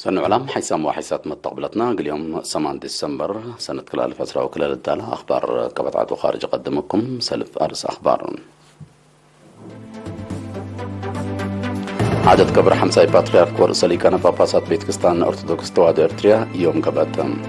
سنة علام حيسام وحيسات متقبلتنا اليوم 8 ديسمبر سنة 2010 وكلال التالة أخبار كبتعات وخارج أقدمكم سلف أرس أخبار. عدد كبر حمساي باتريارك ورسالي كان باباسات بيتكستان أرثوذكس تواد إرتريا يوم قبتهم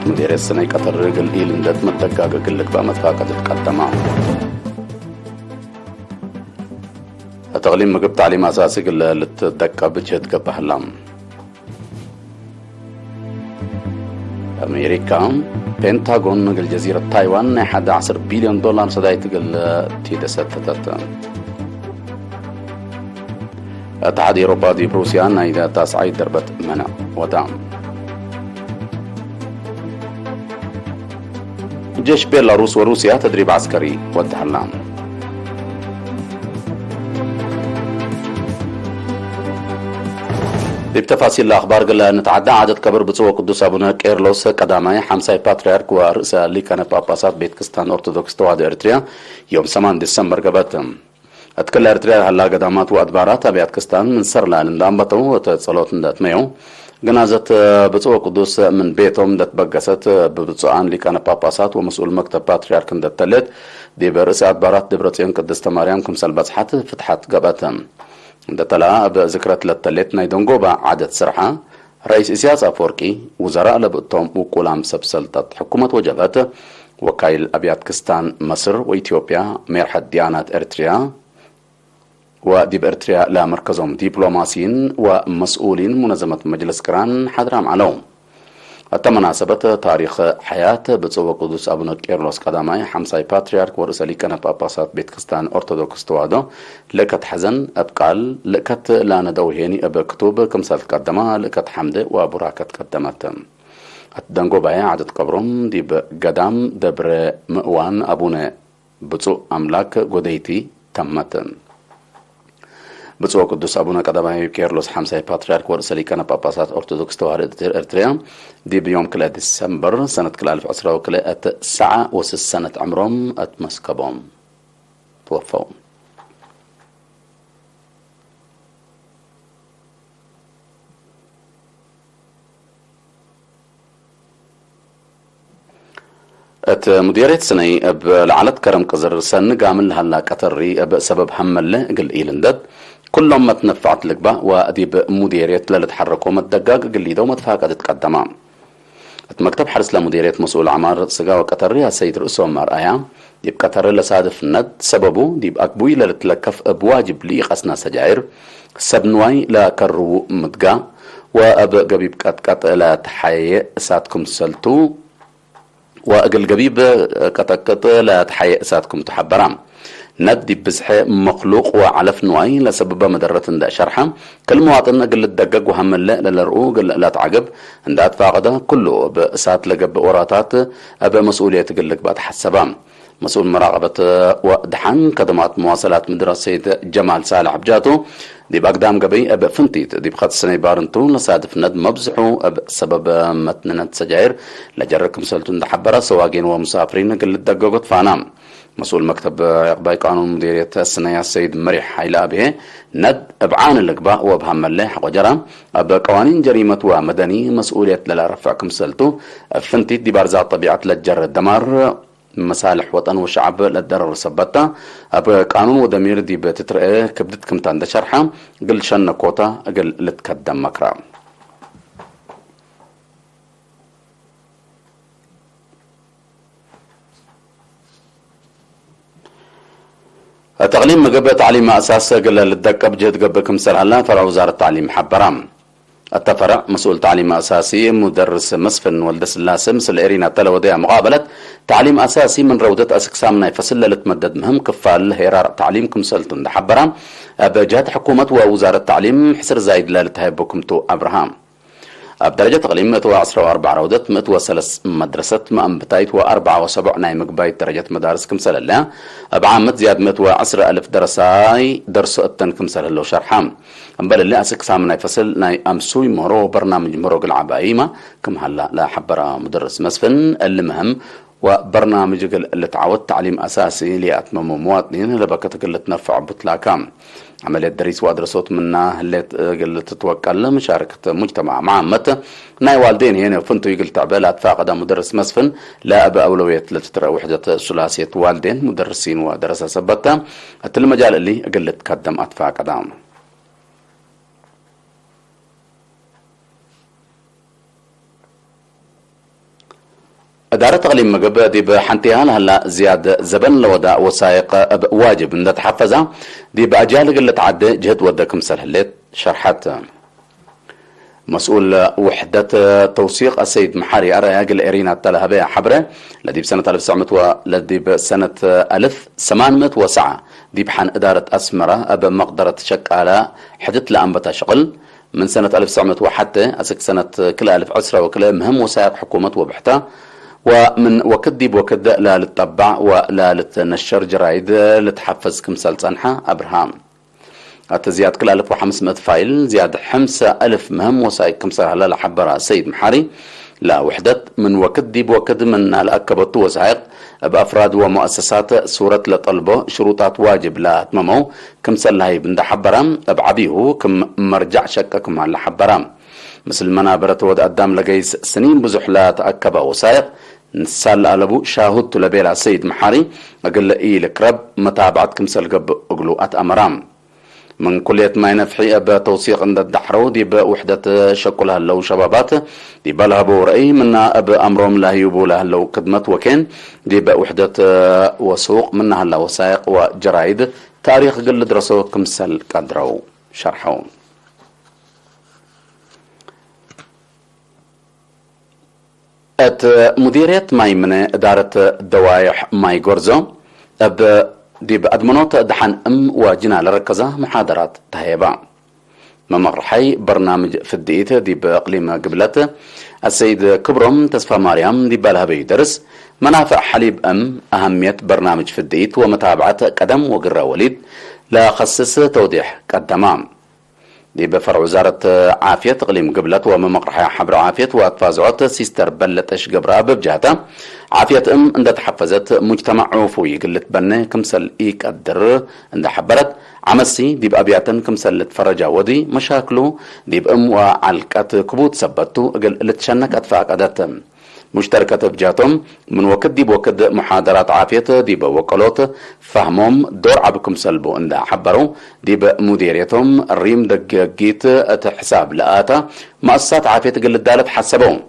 مدير السنة قطر رجل إيلندت مدقاق قلك بأمتفاقة تتقدم تغليم مقب تعليم أساسي اللي تدقى بجهد قبح اللام. أمريكا بنتاغون الجزيرة تايوان 11 بليون دولار صدايت قل تيدستتت. اتحاد أوروبا دي بروسيا إذا تاسعي دربة منع ودعم. جيش بيلاروس وروسيا تدريب عسكري والتحلام. بتفاصيل الأخبار قال نتعدى عدد كبر بصوة قدوس أبونا كيرلوس قدامي حمساي باتريارك ورئيس لكنة باباسات بيتكستان أرثوذكس تواد إرتريا يوم 8 ديسمبر قبتهم. أتكلم إرتريا هلا قدامات وأدبارات بيتكستان من سر لأن دامبتو وتصلوت ندات ميو جنازة بصوة قدوس من بيتهم دات بقست ببصوان لكنة باباسات ومسؤول مكتب باتريارك ندات تلت دي برئيس أدبارات دبرتين قدست مريم كمسال بزحات فتحت قبتهم. دتلا بذكرى للتلت نايدونغوبا عدد سرحة رئيس إسياس أفوركي وزراء لبقتهم وكلام سبسلطة حكومة وجبات وكايل أبيات كستان مصر وإثيوبيا ميرحة ديانات إرتريا وديب إرتريا لا مركزهم دبلوماسيين ومسؤولين منظمة مجلس كران حضرام علوم. التمناسبة تاريخ حياة بصوة قدوس أبونا كيرلوس قدامي حمساي باتريارك ورسالي كان باباسات بيتكستان أرثوذكس توادو لكت حزن أبقال لكت لانا دوهيني أبكتوب كمسال قدما لكت حمد وبراكت قدمت. الدنقو بايا عدد قبرهم ديب قدام دبر مؤوان أبونا بصو أملاك قديتي تمت. بصوة قدوس أبونا قدامي كيرلوس حمساي باتريارك ورسالي كان باباسات أرثوذكس تواد إرتريا دي بيوم كلا ديسمبر سنة كلا 1010 وكلا ساعة وسس سنة عمرهم أتمسكبهم توفوا. مديرية سنة بالعلت كرم قزر سن قامل هلا قطري بسبب حمله قل إيلندد كلهم ما تنفعت لك با وأديب مديرية لا تحركوا متدقاق قل إذا وما تفاقد تقدما. مكتب حرس لمديرية مسؤول عمار سقا وقطري السيد رؤسهم مرأيا ديب قطر لصادف ند سببه ديب أكبوي لتلكف بواجب لي قسنا سجائر سبنواي لا كرو مدقا وأب قبيب قط لا تحيي ساتكم سلتو وأقل قبيب قطقط لا تحيي ساتكم تحبرام ندي بزحي مخلوق وعلف نواي لسبب مدرة دا شرحة كل مواطن قل الدقق وهم للرؤو قل لا تعقب اندات فاقدة كله بسات لقب وراتات أبا مسؤولية قلك بعد حسبام مسؤول مراقبة ودحن كدمات مواصلات مدرسة جمال سالح بجاتو دي بقدام قبي أبا فنتيت دي بخط السنة بارنتو لصادف ند مبزحو أبا سبب متننت سجاير لجركم سلتون دحبرة سواقين ومسافرين قل الدققت فانام مسؤول مكتب إقباء قانون مديرية السنة السيد مريح حيلا به ند أبعان الإقباء وبهم الليح وجرى بقوانين جريمة ومدني مسؤولية للا رفعكم سلتو فنتيت دي بارزات طبيعة للجر الدمار مصالح وطن وشعب للدرر سبتا قانون ودمير دي بتترقى كبدتكم تاند شرحة قل شن كوتا قل لتقدم مكرا. تغليم مقبة تعليم أساس قل للدقة بجهد قبكم سرعلا فرع وزارة التعليم حبرام. التفرع مسؤول تعليم أساسي مدرس مسفن والدس اللاسم سلئرينا تلوديع مقابلة تعليم أساسي من روضة أسكسامنا يفصل لتمدد مهم كفال هيرار تعليمكم سلطن حبرام بجهة حكومة ووزارة التعليم حسر زايد لالتهيبكم تو أبراهام. بدرجة تقليم 114 روضة 103 مدرسة مأنبتايت و74 نايمك بايت درجة مدارس كمسل الله بعامة زياد 110 ألف درساي درس التن كمسل الله شرحام بل اللي أسك سامنا يفصل ناي أمسوي مرو برنامج مروق العبايمة كم هلا لا حبرا مدرس مسفن اللي مهم وبرنامج اللي تعود تعليم أساسي لأتمم مواطنين لبكتك اللي تنفع بطلاكام عملية دريس وادرسوت منا اللي تتوكل مشاركة مجتمع معامة ناي والدين هنا فنتو يقل تعبالات فاقد مدرس مسفن لا أبا أولوية لتترى وحدة ثلاثية والدين مدرسين ودراسة سبتا المجال اللي قلت تقدم أتفاق قدام إدارة تغليم مقبة دي بحنتيها هلا زيادة زبن لودا وسائق واجب ان تحفظها دي بأجال قلت عدى جهد ودكم سلهلت شرحت مسؤول وحدة توثيق السيد محاري أرى يقل إرينا التلهبية حبرة لدي بسنة 1900 لدي بسنة 1807 دي بحن إدارة أسمرة أبا مقدرة شك على حدث لأنبتا شغل من سنة 1900 وحتى أسك سنة كل ألف عسرة وكل مهم وسائق حكومة وبحتة ومن وكدي بوكد لا للطبع ولا للنشر جرايد لتحفز كمسال صنحة أبرهام التزياد كل 1500 فايل زيادة 5000 مهم وسائق كمسال هلا لحبرها السيد محاري لا وحدة من وكدي بوكد من الأكبت وسائق بأفراد ومؤسسات صورة لطلبه شروطات واجب لا تممو كمسال لهي بند حبرام بعبيه كم مرجع شككم على حبرام مثل منابرة ود قدام لقيس سنين بزحلات أكبا وسائق نسال ألبو شاهد تلبيل السيد محاري أقل إيه لكرب متابعة كمسال قب أقلوات أمرام من كلية ما ينفحي بتوثيق عند الدحرو دي بوحدة شكلها لو شبابات دي بلها بورأي منا أب أمرهم لا يبو لها لو قدمت وكين دي بوحدة وسوق منها لو وسائق وجرايد تاريخ قل درسو كمسال قدرو شرحون مديرية ماي من إدارة دوايح ماي غورزو دي بأدمنوت دحن وجنا لركزة محاضرات تهيبا ممرحي برنامج في الدقيقة دي بأقليم قبلته السيد كبرم تصفى مريم دي بالها بيدرس منافع حليب أهمية برنامج في الدقيقة ومتابعة قدم وقرى وليد لا خصص توضيح قدمام دي بفرع وزارة عافية تقليم قبلت وممقرحة حبر عافية واتفازعات سيستر بلتش قبرها ببجهتا عافية عند تحفزت مجتمع عفوي قلت بني كمسل إيك الدر عند حبرت عمسي دي بأبياتا كمسل تفرجا ودي مشاكلو دي وعلكات كبوت سبتو قلت شنك أتفاق أدتم مشتركة بجاتهم من وكد دي بوكد محاضرات عافية دي بوكالوت فهمهم دور عبكم سلبو اندا حبروا دي بمديريتهم الريم دقيت حساب لآتا مؤسسات عافية قلت دالت حسبهم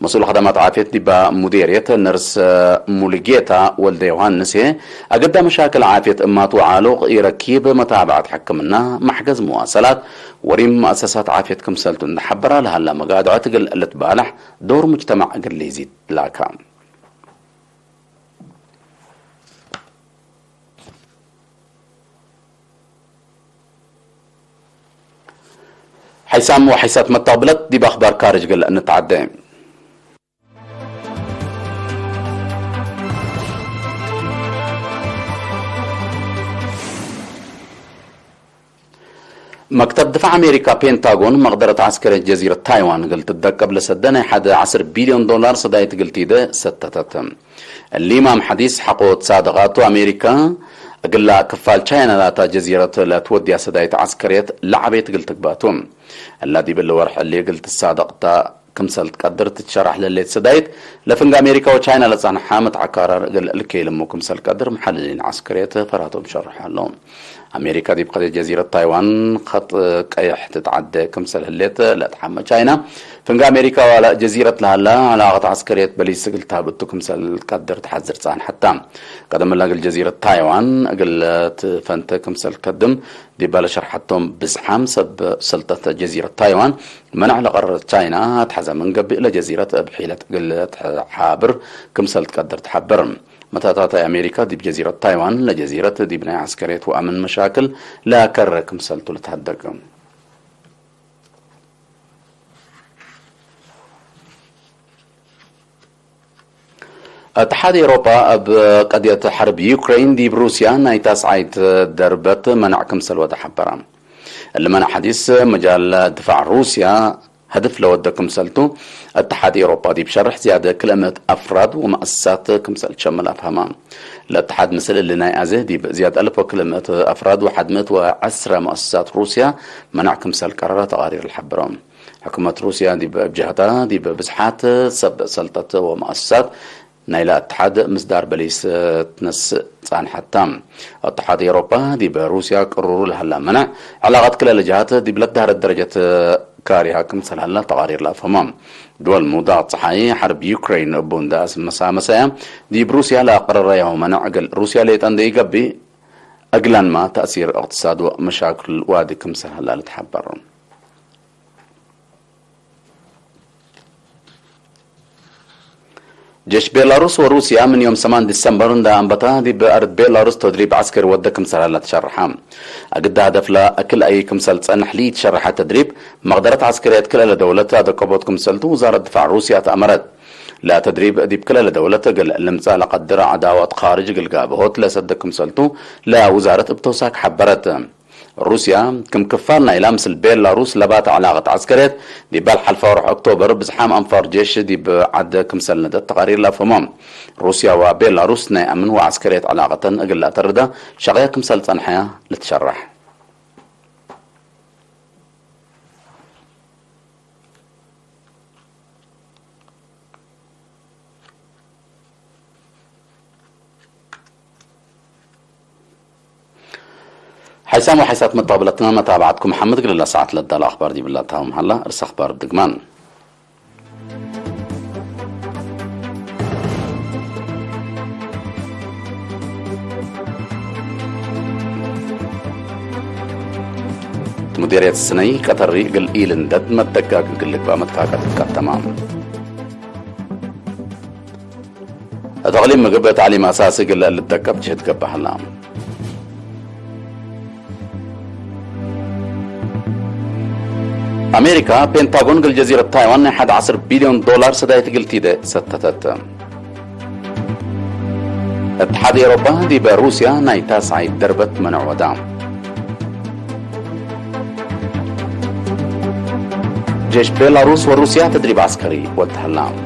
مسؤول خدمات عافية دي بمديرية نرس موليجيتا والديوان نسيه أقدم مشاكل عافية إمات وعالوق يركيب متابعة حكمنا محجز مواصلات وريم مؤسسات عافية كمسلتون نحبرها لها لما قاعدوا عتقل اللي تبالح دور مجتمع قل يزيد لاكام حيسام وحيسات مطابلت دي بأخبار كارج قل نتعدى مكتب دفاع أمريكا بينتاغون مقدرة عسكرية جزيرة تايوان قلت تدق قبل سدنا حد 10 بليون دولار صدايت قلتي ده ستتتم الإمام حديث حقوق صادقاته أمريكا قل كفال تشاينا لا جزيرة لا تودي صدايت عسكرية لعبيت قلت باتهم الذي بالورح اللي قلت الصادق كمسل تقدر تتشرح للي تسدايت لفنج أمريكا وتشاينا لصان حامت عكارر قل الكيلم وكمسل قدر محللين عسكرية فراتهم شرح لهم أمريكا دي بقضية جزيرة تايوان خط قيح تتعدى كمسل هليت لا تحمى تشاينا فنج أمريكا ولا جزيرة لها لا علاقة عسكرية بليس قلتها بتو كمسل قدر تحذر صان حتى قدم الله قل جزيرة تايوان قلت فانت كمسل قدم دي بالا شرحتهم بزحام سب سلطة جزيرة تايوان منع لقرار تشاينا تحزى من قبل إلى جزيرة بحيلة قلت حابر كمسل تقدر تحبر متى تعطي أمريكا دي بجزيرة تايوان لجزيرة دي بناء عسكرية وأمن مشاكل لا كرر كمسل تلتهدق اتحاد أوروبا بقضية حرب يوكرين دي بروسيا نايتاس عيد دربت منع كمسل وتحبرام اللي منع حديث مجال دفاع روسيا هدف لود كمسلتو اتحاد أوروبا دي بشرح زيادة كلمة أفراد ومؤسسات كمسل شمل أفهمام الاتحاد مثل اللي نايزه دي بزيادة 1000 كلمة أفراد و110 مؤسسات روسيا منع كمسل قرارات تغارير الحبرام حكومة روسيا دي بجهتها دي بزحات سب سلطة ومؤسسات نايلا اتحاد مصدر بليس تنس عن حتى اتحاد أوروبا دي بروسيا قرروا لها منع علاقات كل الجهات دي بلدها الدرجة كاريها كمثل هلا تغارير الافهام دول موضوع صحيح حرب يوكرين بونداس مسا دي بروسيا لا قرر يوم منع روسيا ليتان دي قبي اقلان ما تأثير اقتصاد ومشاكل وادي كمثل هلا تحبر جيش بيلاروس وروسيا من يوم 8 ديسمبر دا انبتا دي بأرض بيلاروس تدريب عسكري ودا كمسل هلا تشرحها أقد هدف لا أكل أي كمسل تصنح لي تشرح التدريب مقدرة عسكريات كلا لدولة هذا قبوت كمسلتو وزارة دفاع روسيا تأمرت لا تدريب دي بكلا لدولة قل لمسا لقدر عداوات خارج قلقابهوت لا سد كمسلتو لا وزارة بتوساك حبرت روسيا كم كفارنا إلى مثل بيلاروس لبات علاقة عسكريات دي بالحل فورح أكتوبر بزحام أنفار جيش دي بعد كمسل ندى تقارير لافهمام روسيا وبيلاروس نأمن وعسكريات علاقة أقل لا تردى شغية كمسل تنحيا لتشرح حيسام وحيسات مطابلتنا متابعتكم محمد قل الله ساعات لدى الأخبار دي بالله تاهم هلا ارس أخبار بدقمان مديرية السني كتري قل إيلن دد مدقاق قل لك بقى متكاكا تمام أتغلي مقبة تعليم أساسي قل للدقاق بجهد قبة هلا أمريكا بنتاغون قل جزيرة تايوان 11 بليون دولار سدايت قلتي ده ستتت اتحاد أوروبا دي بروسيا نايتا سعيد دربت منع ودعم جيش بيلاروس وروسيا تدريب عسكري والتهلام